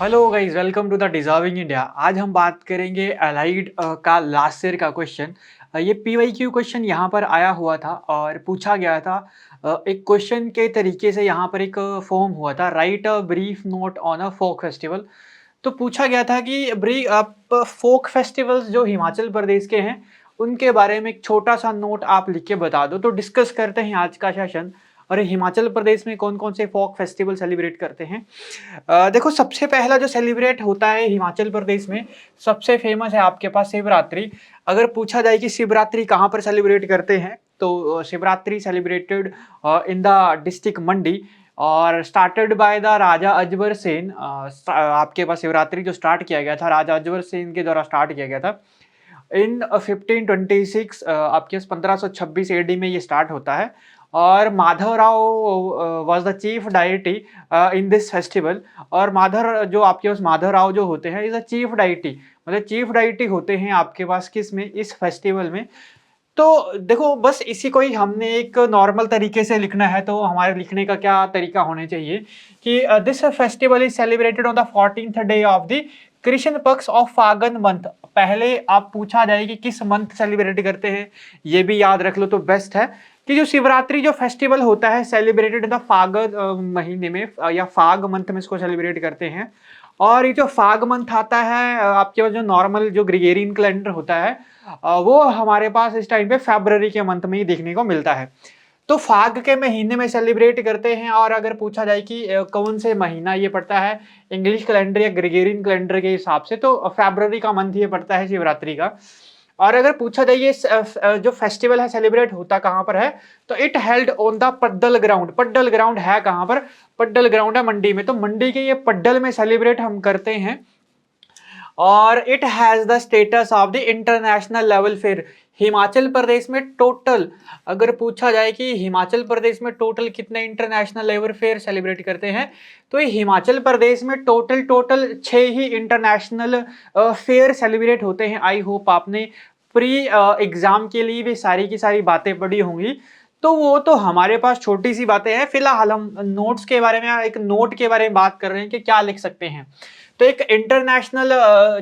Hello guys, welcome to the deserving India. आज हम बात करेंगे अलाइड का लास्ट ईयर का क्वेश्चन। ये पीवाईक्यू क्वेश्चन यहाँ पर आया हुआ था और पूछा गया था। एक क्वेश्चन के तरीके से यहाँ पर एक फॉर्म हुआ था, write a brief note on a folk festival. तो पूछा गया था कि ब्री आप फोक फेस्टिवल्स जो हिमाचल प्रदेश के हैं उनके बारे में एक छोटा सा नोट आप लिख के बता दो। तो डिस्कस करते हैं आज का सेशन। और हिमाचल प्रदेश में कौन कौन से फोक फेस्टिवल सेलिब्रेट करते हैं। देखो, सबसे पहला जो सेलिब्रेट होता है हिमाचल प्रदेश में, सबसे फेमस है आपके पास शिवरात्रि। अगर पूछा जाए कि शिवरात्रि कहाँ पर सेलिब्रेट करते हैं तो Shivratri celebrated in the district Mandi और started by the Raja Ajbar Sen. आपके पास शिवरात्रि जो स्टार्ट किया गया था राजा अजबर सेन के द्वारा स्टार्ट किया गया था इन 1526। आपके 1526 एडी में ये स्टार्ट होता है। और Madhavrao was the chief deity in this festival. और जो आपके पास माधवराव जो होते हैं इज अ चीफ डाइटी, मतलब चीफ डाइटी होते हैं आपके पास किस में, इस फेस्टिवल में। तो देखो, बस इसी को ही हमने एक नॉर्मल तरीके से लिखना है। तो हमारे लिखने का क्या तरीका होना चाहिए कि this festival is celebrated on the 14th day of the Krishna पक्ष ऑफ फागन मंथ। पहले आप पूछा जाए कि किस मंथ सेलिब्रेट करते हैं, ये भी याद रख लो तो बेस्ट है कि जो शिवरात्रि जो फेस्टिवल होता है सेलिब्रेटेड इन द फागन महीने में या फाग मंथ में इसको सेलिब्रेट करते हैं। और ये जो फाग मंथ आता है आपके पास जो नॉर्मल जो ग्रिगोरियन कैलेंडर होता है वो हमारे पास इस टाइम पे फरवरी के मंथ में ही देखने को मिलता है। तो फाग के महीने में सेलिब्रेट करते हैं। और अगर पूछा जाए कि कौन से महीना ये पड़ता है इंग्लिश कैलेंडर या ग्रिगोरियन कैलेंडर के हिसाब से, तो फरवरी का मंथ ये पड़ता है शिवरात्रि का। और अगर पूछा जाए ये जो फेस्टिवल है सेलिब्रेट होता कहाँ पर है, तो it held on the Paddal ground. Paddal ground है कहाँ पर? पड्डल ग्राउंड है मंडी में। तो मंडी के ये पड्डल में सेलिब्रेट हम करते हैं। और it has the status of the international level fair. Himachal Pradesh में टोटल, अगर पूछा जाए कि हिमाचल प्रदेश में टोटल कितने इंटरनेशनल लेवल फेयर सेलिब्रेट करते हैं, तो ये हिमाचल प्रदेश में टोटल 6 ही इंटरनेशनल फेयर सेलिब्रेट होते हैं। आई होप आपने प्री एग्जाम के लिए भी सारी की सारी बातें पढ़ी होंगी। तो वो तो हमारे पास छोटी सी बातें हैं। फिलहाल हम नोट्स के बारे में, एक नोट के बारे में बात कर रहे हैं कि क्या लिख सकते हैं। तो एक इंटरनेशनल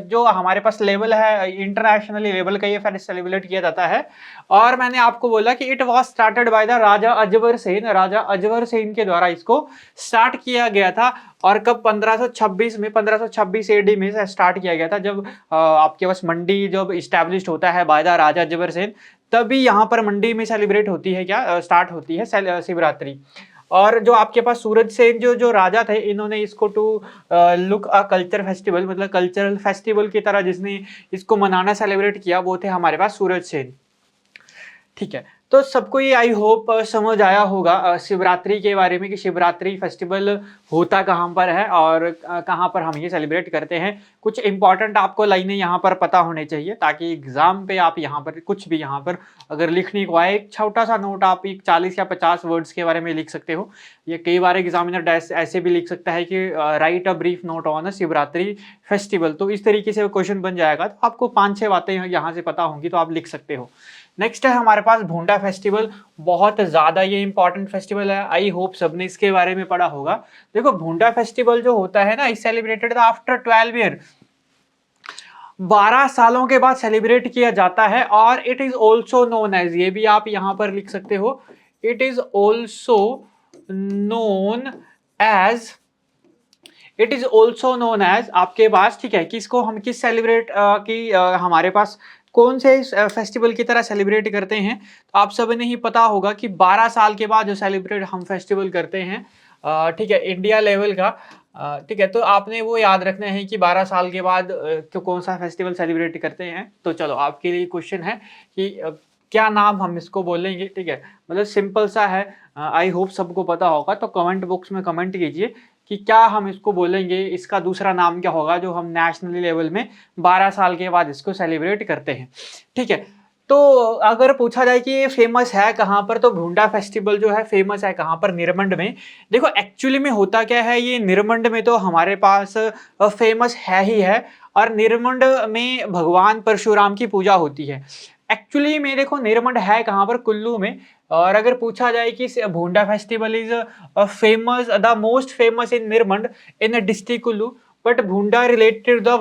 जो हमारे पास लेवल है, इंटरनेशनली लेवल का ये फेस्ट सेलिब्रेट किया जाता है। और मैंने आपको बोला कि it was started by the Raja Ajbar Sen. Raja Ajbar Sen के द्वारा इसको स्टार्ट किया गया था। और कब? 1526 एडी में स्टार्ट किया गया था, जब आपके पास मंडी जब इस्टेब्लिश होता है बाय द राजा अजबर सेन, तभी यहाँ पर मंडी में सेलिब्रेट होती है, क्या स्टार्ट होती है शिवरात्रि। और जो आपके पास सूरज सेन जो जो राजा थे, इन्होंने इसको to look a culture festival, मतलब कल्चरल फेस्टिवल की तरह जिसने इसको मनाना सेलिब्रेट किया, वो थे हमारे पास सूरज सेन। ठीक है, तो सबको ये आई होप समझ आया होगा शिवरात्रि के बारे में कि शिवरात्रि फेस्टिवल होता कहाँ पर है और कहाँ पर हम ये सेलिब्रेट करते हैं। कुछ इंपॉर्टेंट आपको लाइनें यहाँ पर पता होने चाहिए ताकि एग्जाम पे आप यहाँ पर कुछ भी यहाँ पर अगर लिखने को आए, एक छोटा सा नोट आप एक 40 या 50 वर्ड्स के बारे में लिख सकते हो। ये कई बार एग्जामिनर ऐसे भी लिख सकता है कि right a brief note on a Shivratri festival. तो इस तरीके से क्वेश्चन बन जाएगा। तो आपको 5-6 बातें यहाँ से पता होंगी तो आप लिख सकते हो। नेक्स्ट है हमारे पास भूंडा फेस्टिवल। बहुत ज्यादा ये इंपॉर्टेंट फेस्टिवल है। आई होप सबने इसके बारे में पढ़ा होगा। देखो, भूंडा फेस्टिवल जो होता है ना, इस सेलिब्रेटेड आफ्टर 12 ईयर, 12 सालों के बाद सेलिब्रेट किया जाता है। और it is also known as, ये भी आप यहां पर लिख सकते हो, it is also known as, it is also known as आपके पास, ठीक है, किसको हम किस सेलिब्रेट की हमारे पास कौन से फेस्टिवल की तरह सेलिब्रेट करते हैं। तो आप सब ने ही पता होगा कि 12 साल के बाद जो सेलिब्रेट हम फेस्टिवल करते हैं, ठीक है, इंडिया लेवल का। ठीक है, तो आपने वो याद रखना है कि 12 साल के बाद कौन सा फेस्टिवल सेलिब्रेट करते हैं। तो चलो, आपके लिए क्वेश्चन है कि क्या नाम हम इसको बोलेंगे। ठीक है, मतलब सिंपल सा है। आई होप सबको पता होगा। तो कमेंट बॉक्स में कमेंट कीजिए कि क्या हम इसको बोलेंगे, इसका दूसरा नाम क्या होगा जो हम नेशनल लेवल में 12 साल के बाद इसको सेलिब्रेट करते हैं। ठीक है, तो अगर पूछा जाए कि ये फेमस है कहाँ पर, तो भूंडा फेस्टिवल जो है फेमस है कहाँ पर? निरमंड में। देखो, एक्चुअली में होता क्या है, ये निरमंड में तो हमारे पास फेमस है ही है। और निरमंड में भगवान परशुराम की पूजा होती है। एक्चुअली में देखो, निरमंड है कहाँ पर? कुल्लू में। और अगर पूछा जाए कि Bhunda festival is famous, the most famous in Nirmand in district Kullu, but Bhunda related the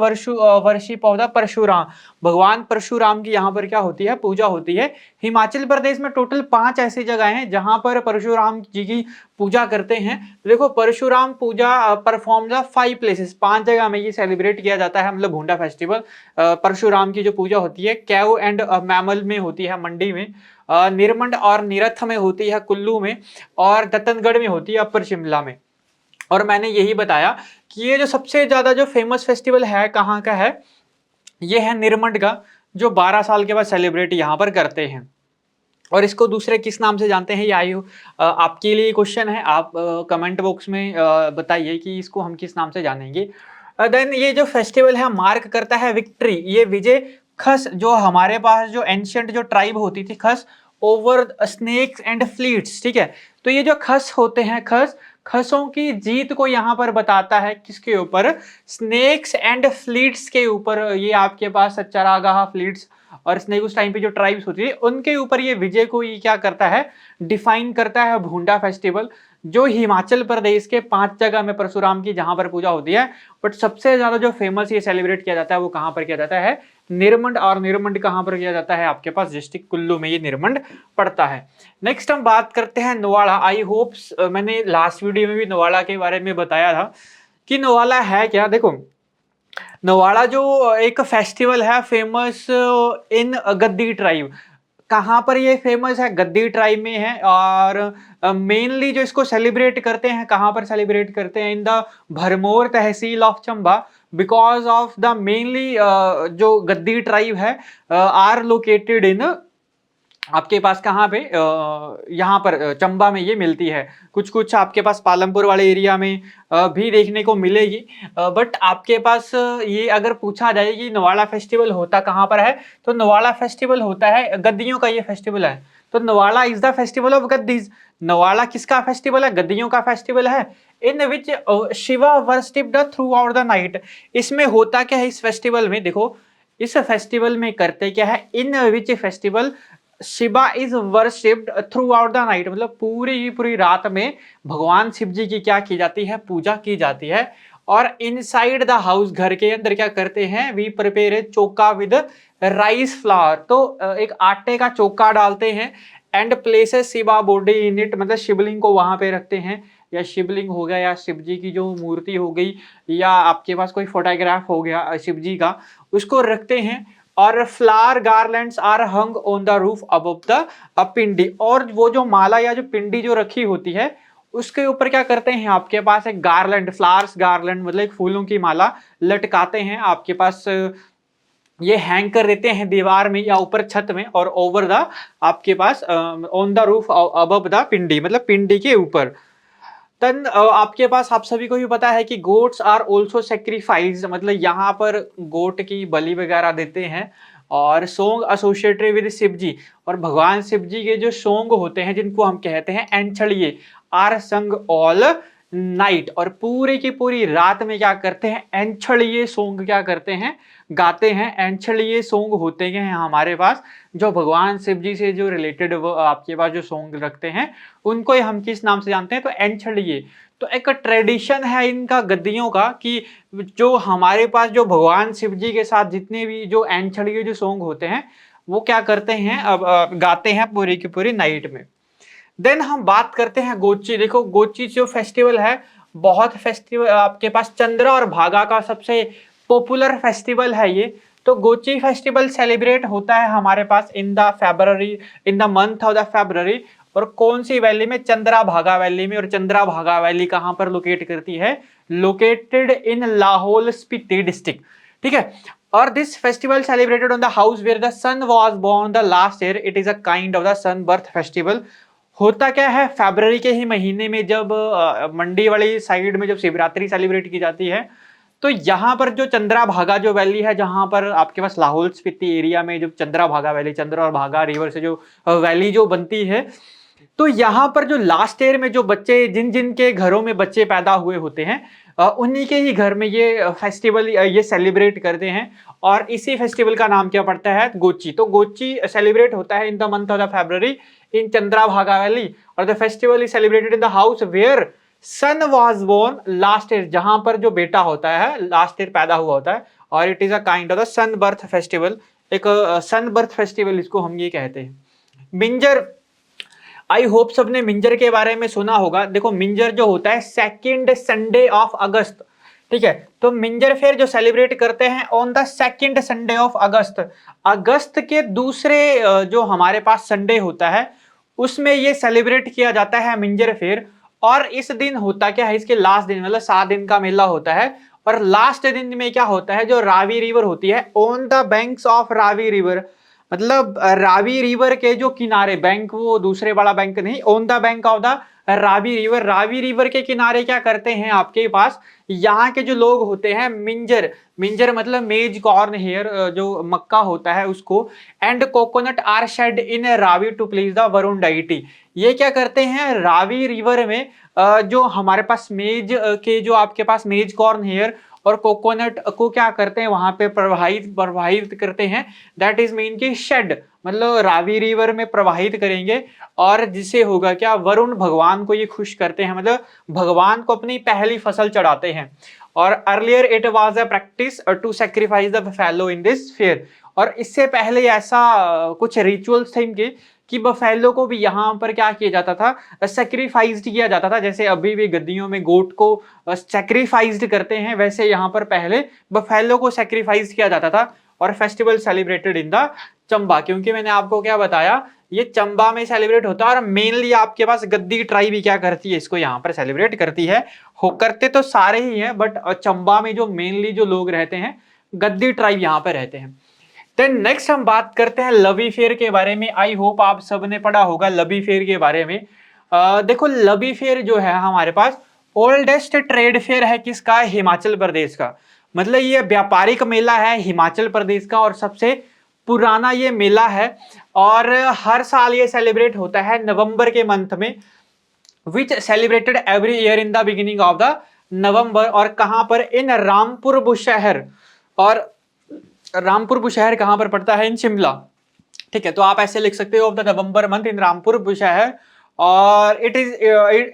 worship of the Parshuram, भगवान परशुराम की यहाँ पर क्या होती है, पूजा होती है। हिमाचल प्रदेश में टोटल 5 ऐसी जगह हैं जहां पर परशुराम जी की पूजा करते हैं। तो देखो परशुराम पूजा परफॉर्म द 5 प्लेसेस, 5 जगह में ये सेलिब्रेट किया जाता है, मतलब भूंडा फेस्टिवल परशुराम की जो पूजा होती है कैव एंड मैमल में होती है मंडी में, निरमंड और निरथ में होती है कुल्लू में, और दत्तनगढ़ में होती है अपर शिमला में। और मैंने यही बताया कि ये जो सबसे ज्यादा जो फेमस फेस्टिवल है कहाँ का है, ये है निरमंड का, जो 12 साल के बाद सेलिब्रेट यहाँ पर करते हैं। और इसको दूसरे किस नाम से जानते हैं, ये आई हो आपके लिए क्वेश्चन है, आप कमेंट बॉक्स में बताइए कि इसको हम किस नाम से जानेंगे। देन ये जो फेस्टिवल है मार्क करता है विक्ट्री, ये विजय खस, जो हमारे पास जो एंशियंट जो ट्राइब होती थी खस, ओवर स्नेक्स एंड फ्लीट्स, ठीक है। तो ये जो खस होते हैं, खसों की जीत को यहाँ पर बताता है, किसके ऊपर, स्नेक्स एंड फ्लीट्स के ऊपर। ये आपके पास चरागाह, फ्लीट्स और स्नेक उस टाइम पे जो ट्राइब्स होती थी उनके ऊपर ये विजय को ये क्या करता है, डिफाइन करता है भूंडा फेस्टिवल, जो हिमाचल प्रदेश के 5 जगह में परशुराम की जहां पर पूजा होती है। बट सबसे ज्यादा जो फेमस ये सेलिब्रेट किया जाता है वो कहां पर किया जाता है, निरमंड। और निरमंड कहां पर किया जाता है, आपके पास डिस्ट्रिक्ट कुल्लू में ये निरमंड पड़ता है। नेक्स्ट हम बात करते हैं नवाड़ा। आई होप मैंने लास्ट वीडियो में भी नवाड़ा के बारे में बताया था कि नवाड़ा है क्या। देखो नवाड़ा जो एक फेस्टिवल है फेमस इन गद्दी ट्राइब, कहाँ पर ये फेमस है, गद्दी ट्राइब में है। और मेनली जो इसको सेलिब्रेट करते हैं, कहाँ पर सेलिब्रेट करते हैं, in the Bharmour tehsil of Chamba, because of the mainly जो गद्दी ट्राइब है आर लोकेटेड इन, आपके पास कहाँ पे यहाँ पर चंबा में ये मिलती है। कुछ कुछ आपके पास पालमपुर वाले एरिया में भी देखने को मिलेगी। बट आपके पास ये अगर पूछा जाए कि नवाड़ा फेस्टिवल होता कहाँ पर है, तो नवाड़ा फेस्टिवल होता है गद्दियों का, ये फेस्टिवल है। तो Nawada is the festival of Gaddis. Nawada किसका फेस्टिवल है, गद्दियों का फेस्टिवल है। In which Shiva worshipped throughout the night. इसमें होता क्या है इस फेस्टिवल में, देखो इस फेस्टिवल में करते क्या है, in which festival Shiva is worshipped throughout the night, मतलब पूरी की पूरी रात में भगवान शिव जी की क्या की जाती है, पूजा की जाती है। और इनसाइड द हाउस, घर के अंदर क्या करते हैं, we prepare a choka with rice flour, तो एक आटे का चोका डालते हैं। And places Shiva body in it, मतलब शिवलिंग को वहां पे रखते हैं, या शिवलिंग हो गया या शिव जी की जो मूर्ति हो गई, या आपके पास कोई फोटोग्राफ हो गया शिव जी का, उसको रखते हैं। और flower garlands are hung on the roof above the pindi, और वो जो माला या जो पिंडी जो रखी होती है उसके ऊपर क्या करते हैं, आपके पास एक गार्लैंड, फ्लावर्स गार्लैंड मतलब एक फूलों की माला लटकाते हैं, आपके पास ये हैंग कर देते हैं दीवार में या ऊपर छत में, और ओवर द आपके पास on the roof above the pindi, मतलब पिंडी के ऊपर। तन आपके पास आप सभी को भी पता है कि गोट्स आर ऑल्सो सेक्रीफाइस, मतलब यहाँ पर गोट की बलि वगैरह देते हैं। और सॉन्ग एसोसिएटेड विद शिव जी, और भगवान शिव जी के जो सॉन्ग होते हैं जिनको हम कहते हैं एंछड़िए, आर संग ऑल नाइट, और पूरी की पूरी रात में क्या करते हैं, एंछड़िए सॉन्ग क्या करते हैं, गाते हैं। एंछड़िए सॉन्ग होते हैं हमारे पास जो भगवान शिव जी से जो रिलेटेड आपके पास जो सॉन्ग रखते हैं उनको हम किस नाम से जानते हैं, तो एंछड़िए। तो एक ट्रेडिशन है इनका गद्दियों का कि जो हमारे पास जो भगवान शिव जी के साथ जितने भी जो एंछड़िए जो सॉन्ग होते हैं वो क्या करते हैं, अब गाते हैं पूरी की पूरी नाइट में। देन हम बात करते हैं गोची। देखो गोची जो फेस्टिवल है, बहुत फेस्टिवल आपके पास चंद्र और भागा का सबसे पॉपुलर फेस्टिवल है ये। तो गोची फेस्टिवल सेलिब्रेट होता है हमारे पास in the February, in the month of the February. और कौन सी वैली में, चंद्रा भागा वैली में। और चंद्रा भागा वैली कहां पर लोकेट करती है, located in Lahaul Spiti district, ठीक है। और this festival celebrated on the house where the son was born the last year, it is a kind of the son birth festival. होता क्या है, फरवरी के ही महीने में जब मंडी वाली साइड में जब शिवरात्रि सेलिब्रेट की जाती है, तो यहाँ पर जो चंद्रा भागा जो वैली है, जहां पर आपके पास लाहौल स्पीति एरिया में जो चंद्रा भागा वैली, चंद्र और भागा रिवर से जो वैली जो बनती है, तो यहाँ पर जो लास्ट ईयर में जो बच्चे, जिन जिन के घरों में बच्चे पैदा हुए होते हैं उन्हीं के ही घर में ये फेस्टिवल ये सेलिब्रेट करते हैं। और इसी फेस्टिवल का नाम क्या पड़ता है, गोची। तो गोची सेलिब्रेट होता है in the month of the February in Chandra Bhaga valley, और the festival is celebrated in the house where son was born last year, जहां पर जो बेटा होता है लास्ट ईयर पैदा हुआ होता है, और it is a kind of the son birth festival, एक सन बर्थ फेस्टिवल इसको हम ये कहते हैं। मिंजर, आई होप सबने मिंजर के बारे में सुना होगा। देखो मिंजर जो होता है सेकेंड संडे ऑफ अगस्त, ठीक है, तो मिंजर फेयर जो सेलिब्रेट करते हैं on the second Sunday of August, अगस्त के दूसरे जो हमारे पास संडे होता है उसमें ये सेलिब्रेट किया जाता है मिंजर फेयर। और इस दिन होता क्या है, इसके लास्ट दिन, मतलब 7 दिन का मेला होता है, और लास्ट दिन में क्या होता है, जो रावी रिवर होती है, on the banks of Ravi river, मतलब रावी रिवर के जो किनारे, बैंक वो दूसरे बड़ा बैंक नहीं, on the bank of the Ravi river, Ravi river के किनारे क्या करते हैं आपके पास, यहाँ के जो लोग होते हैं मिंजर, मिंजर मतलब मेज कॉर्न हेयर, जो मक्का होता है उसको, and coconut are shed in Ravi to please the Varuna deity, ये क्या करते हैं रावी रिवर में जो हमारे पास मेज के जो आपके पास मेज कॉर्न हेयर और कोकोनट को क्या करते हैं वहां पे प्रवाहित प्रवाहित करते हैं, दैट इज मीन की शेड, मतलब रावी रिवर में प्रवाहित करेंगे, और जिससे होगा क्या, वरुण भगवान को ये खुश करते हैं, मतलब भगवान को अपनी पहली फसल चढ़ाते हैं। और earlier it was a practice to sacrifice the fellow in this fair, और इससे पहले ऐसा कुछ रिचुअल्स थे इनके कि बफेलो को भी यहाँ पर क्या किया जाता था, सेक्रीफाइस्ड किया जाता था, जैसे अभी भी गद्दियों में गोट को सेक्रीफाइस्ड करते हैं, वैसे यहाँ पर पहले बफेलो को सेक्रीफाइस किया जाता था। और festival celebrated in the Chamba, क्योंकि मैंने आपको क्या बताया, ये चंबा में सेलिब्रेट होता है, और मेनली आपके पास गद्दी ट्राइब भी क्या करती है, इसको यहाँ पर सेलिब्रेट करती है। हो करते तो सारे ही हैं, बट चंबा में जो मेनली जो लोग रहते हैं, गद्दी ट्राइब यहाँ पर रहते हैं। देन नेक्स्ट हम बात करते हैं लवी फेयर के बारे में। आई होप आप सबने पढ़ा होगा लवी फेयर के बारे में। देखो लवी फेयर जो है हमारे पास ओल्डेस्ट ट्रेड फेयर है किसका, हिमाचल प्रदेश का, मतलब ये व्यापारिक मेला है हिमाचल प्रदेश का, और सबसे पुराना ये मेला है, और हर साल ये सेलिब्रेट होता है नवंबर के मंथ में, which celebrated every year in the beginning of the November. और कहां पर, इन रामपुर बुशहर, और रामपुर बुशहर कहां पर पड़ता है, इन शिमला, ठीक है, तो आप ऐसे लिख सकते हो of the November month in Rampur Bushahr. और it is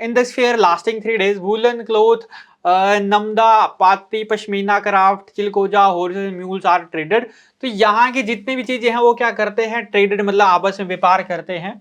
in this fair lasting 3 days, woollen cloth, namda, pati, pashmina craft, chilgoza, horses, mules are traded. तो यहाँ की जितनी भी चीजें हैं वो क्या करते हैं, ट्रेडेड, मतलब आपस में व्यापार करते हैं।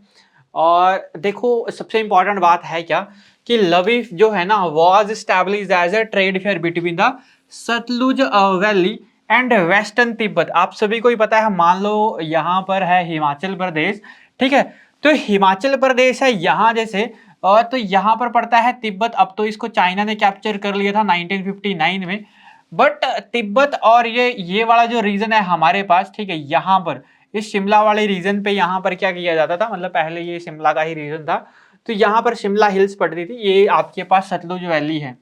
और देखो सबसे इंपॉर्टेंट बात है क्या, कि लवी जो है ना was established as a trade fair between the Sutlej valley and western Tibet. आप सभी को ही पता है, मान लो यहाँ पर है हिमाचल प्रदेश, ठीक है, तो हिमाचल प्रदेश है यहाँ जैसे, और तो यहाँ पर पड़ता है तिब्बत। अब तो इसको चाइना ने कैप्चर कर लिया था 1959 में, बट तिब्बत और ये वाला जो रीजन है हमारे पास, ठीक है, यहाँ पर इस शिमला वाले रीजन पे यहाँ पर क्या किया जाता था, मतलब पहले ये शिमला का ही रीजन था, तो यहाँ पर शिमला हिल्स पड़ती थी, ये आपके पास सतलुज वैली है,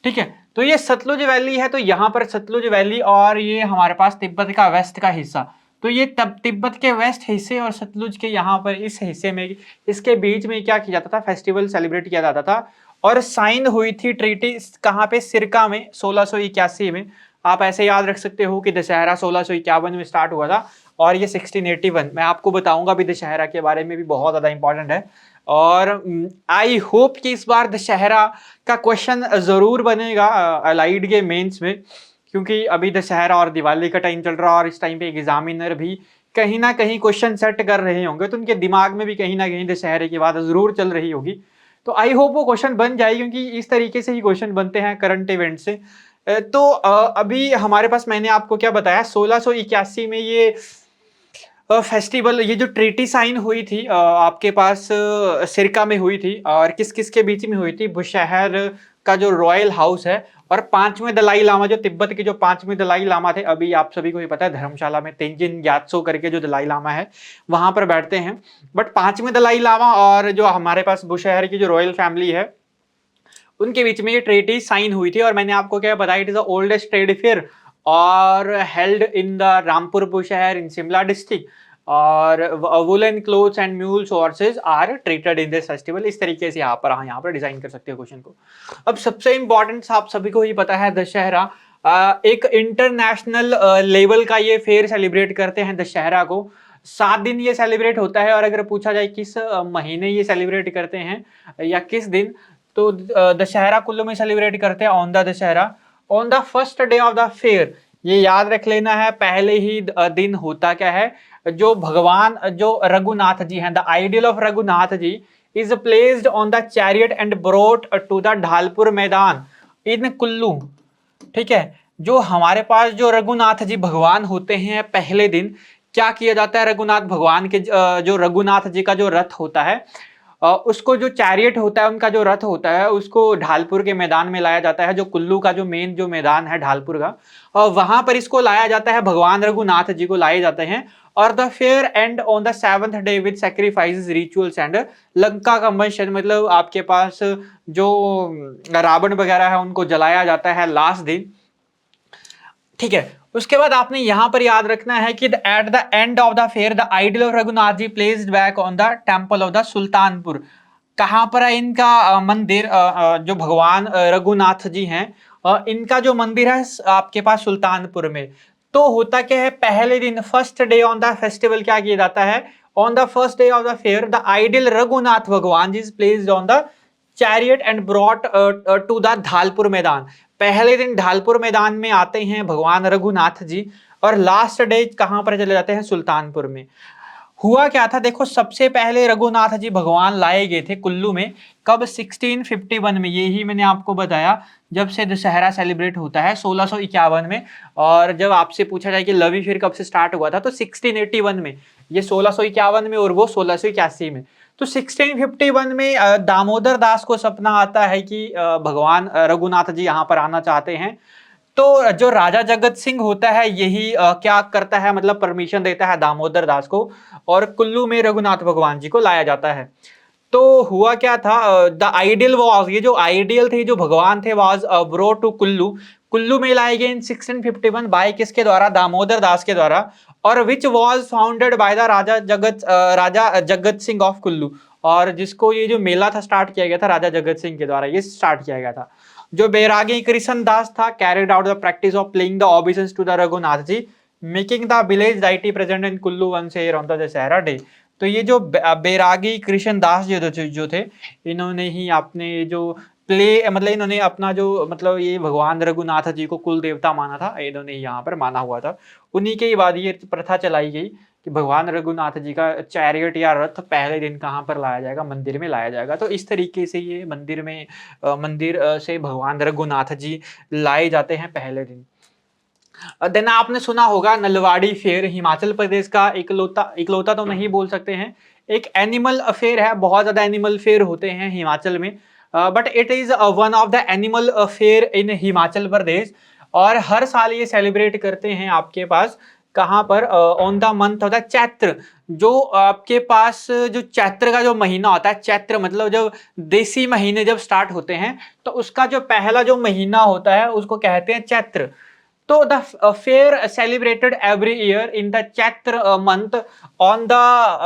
ठीक है, तो ये सतलुज वैली है, तो यहाँ पर सतलुज वैली, और ये हमारे पास तिब्बत का वेस्ट का हिस्सा, तो ये तब तिब्बत के वेस्ट हिस्से और सतलुज के यहाँ पर इस हिस्से में, इसके बीच में क्या किया जाता था, फेस्टिवल सेलिब्रेट किया जाता था। और साइन हुई थी ट्रीटी कहाँ पे, सिरका में 1681 में। आप ऐसे याद रख सकते हो कि दशहरा 1651 में स्टार्ट हुआ था, और ये 1681, मैं आपको बताऊंगा भी दशहरा के बारे में भी, बहुत ज्यादा इंपॉर्टेंट है। और आई होप कि इस बार दशहरा का क्वेश्चन जरूर बनेगा अलाइड के मेंस में, क्योंकि अभी दशहरा और दिवाली का टाइम चल रहा है, और इस टाइम पे एग्जामिनर भी कहीं ना कहीं क्वेश्चन सेट कर रहे होंगे, तो उनके दिमाग में भी कहीं ना कहीं दशहरे की बात जरूर चल रही होगी। तो आई होप वो क्वेश्चन बन जाए, क्योंकि इस तरीके से ही क्वेश्चन बनते हैं करंट इवेंट से। तो अभी हमारे पास मैंने आपको क्या बताया, 1681 में ये फेस्टिवल, ये जो ट्रीटी साइन हुई थी आपके पास सिरका में हुई थी, और किस किस के बीच में हुई थी, बुशहर का जो रॉयल हाउस है, और 5वें दलाई लामा, जो तिब्बत के जो 5वें दलाई लामा थे, अभी आप सभी को ही पता है धर्मशाला में तेंजिन ग्यात्सो करके जो दलाई लामा है वहां पर बैठते हैं, बट 5वें दलाई लामा और जो हमारे पास बुशहर की जो रॉयल फैमिली है उनके बीच में ये ट्रीटी साइन हुई थी। और मैंने आपको क्या बताया, it is the oldest trade fair और held in the Rampur Bushahr in Shimla district, और woollen clothes and mules horses are treated in this festival. इस तरीके से यहाँ पर डिजाइन कर सकते हो क्वेश्चन को। अब सबसे इंपॉर्टेंट आप सभी को ही पता है दशहरा एक इंटरनेशनल लेवल का ये फेयर सेलिब्रेट करते हैं दशहरा को। 7 दिन ये सेलिब्रेट होता है, और अगर पूछा जाए किस महीने ये सेलिब्रेट करते हैं या किस दिन, तो दशहरा कुल्लू में सेलिब्रेट करते हैं on the Dussehra, on the first day of the fair. ये याद रख लेना है, पहले ही दिन होता क्या है, जो भगवान जो रघुनाथ जी हैं, the ideal of Raghunath ji is placed on the chariot and brought to the Dhalpur Maidan in Kullu. ठीक है, जो हमारे पास जो रघुनाथ जी भगवान होते हैं, पहले दिन क्या किया जाता है, रघुनाथ भगवान के जो रघुनाथ जी का जो रथ होता है, उसको जो चैरियट होता है, उनका जो रथ होता है, उसको ढालपुर के मैदान में लाया जाता है, जो कुल्लू का जो मेन जो मैदान है ढालपुर का, और वहां पर इसको लाया जाता है, भगवान रघुनाथ जी को लाए जाते हैं। और the fair and on the 7th day with sacrifices rituals and Lanka combustion, मतलब आपके पास जो रावण वगैरह है उनको जलाया जाता है लास्ट दिन। ठीक है, उसके बाद आपने यहां पर याद रखना है कि at the end of the fair the idol of Raghunath ji placed back on the temple of the Sultanpur. कहां पर है इनका मंदिर, जो भगवान रघुनाथ जी हैं, इनका जो मंदिर है आपके पास सुल्तानपुर में। तो होता क्या है, पहले दिन first day on the festival क्या किया जाता है, on the first day of the fair the idol Raghunath Bhagwan ji is placed on the chariot and brought to the Dhalpur Maidan. पहले दिन ढालपुर मैदान में आते हैं भगवान रघुनाथ जी, और लास्ट डे कहां पर चले जाते हैं, सुल्तानपुर में। हुआ क्या था, देखो सबसे पहले रघुनाथ जी भगवान लाए गए थे कुल्लू में, कब, 1651 में। यही मैंने आपको बताया, जब से दशहरा सेलिब्रेट होता है 1651 में। और जब आपसे पूछा जाए कि लवी फेयर कब से स्टार्ट हुआ था, तो 1681 में, ये 1651 में और वो 1681 में। तो 1651 में दामोदर दास को सपना आता है कि भगवान रघुनाथ जी यहाँ पर आना चाहते हैं। तो जो राजा जगत सिंह होता है, यही क्या करता है, मतलब परमिशन देता है दामोदर दास को, और कुल्लू में रघुनाथ भगवान जी को लाया जाता है। तो हुआ क्या था, द आइडियल वॉज, ये जो आइडियल थे, जो भगवान थे, was brought to Kullu, Kullu में लाए गए इन 1651 बाय किसके द्वारा, दामोदर दास के द्वारा, और which was founded by the Raja Jagat Singh of Kullu. और जिसको ये जो मेला था स्टार्ट किया गया था राजा जगत सिंह के द्वारा, ये स्टार्ट किया गया था। जो बैरागी कृष्ण दास था, carried out the practice of playing the obeisance to the Raghunath ji, making the village deity present in Kullu once year on the Dussehra day. तो ये जो बैरागी कृष्ण दास जो थे, इन्होंने ही अपने जो प्ले, मतलब इन्होंने अपना जो, मतलब ये भगवान रघुनाथ जी को कुल देवता माना था, इन्होंने यहाँ पर माना हुआ था। उन्हीं के बाद ये प्रथा चलाई गई कि भगवान रघुनाथ जी का चैरियट या रथ पहले दिन कहाँ पर लाया जाएगा, मंदिर में लाया जाएगा। तो इस तरीके से ये मंदिर से भगवान रघुनाथ जी लाए जाते हैं पहले दिन। देन आपने सुना होगा नलवाड़ी फेयर, हिमाचल प्रदेश का इकलौता तो नहीं बोल सकते हैं, एक एनिमल अफेयर है। बहुत ज्यादा एनिमल फेयर होते हैं हिमाचल में, but it is one of the animal fair in Himachal Pradesh. और हर साल ये सेलिब्रेट करते हैं आपके पास कहाँ पर, on the month of the Chaitra. जो आपके पास जो चैत्र का जो महीना होता है, चैत्र मतलब जब देसी महीने जब स्टार्ट होते हैं, तो उसका जो पहला जो महीना होता है उसको कहते हैं चैत्र। तो the fair celebrated every year in the Chaitra month on the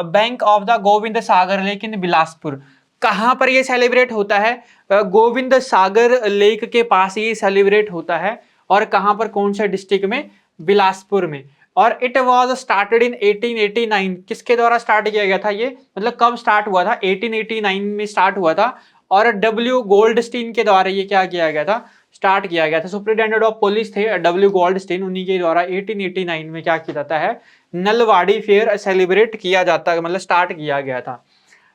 bank of the Govind Sagar lake in Bilaspur. कहाँ पर ये सेलिब्रेट होता है, गोविंद सागर लेक के पास ये सेलिब्रेट होता है। और कहाँ पर, कौन से डिस्ट्रिक्ट में, बिलासपुर में। और इट वॉज स्टार्टेड इन 1889, किसके द्वारा स्टार्ट किया गया था ये, मतलब कब स्टार्ट हुआ था, 1889 में स्टार्ट हुआ था। और डब्ल्यू गोल्डस्टीन के द्वारा ये क्या किया गया था, स्टार्ट किया गया था। सुप्रिटेंडेंट ऑफ पुलिस थे डब्ल्यू गोल्डस्टीन, उन्हीं के द्वारा 1889 में क्या किया जाता है, नलवाड़ी फेयर सेलिब्रेट किया जाता है, मतलब स्टार्ट किया गया था।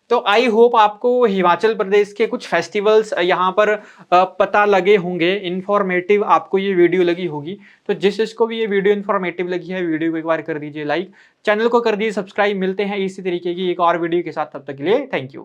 तो आई होप आपको हिमाचल प्रदेश के कुछ फेस्टिवल्स यहाँ पर पता लगे होंगे, इन्फॉर्मेटिव आपको ये वीडियो लगी होगी। तो जिसको भी ये वीडियो इन्फॉर्मेटिव लगी है, वीडियो को एक बार कर दीजिए लाइक, चैनल को कर दीजिए सब्सक्राइब। मिलते हैं इसी तरीके की एक और वीडियो के साथ, तब तक के लिए थैंक यू।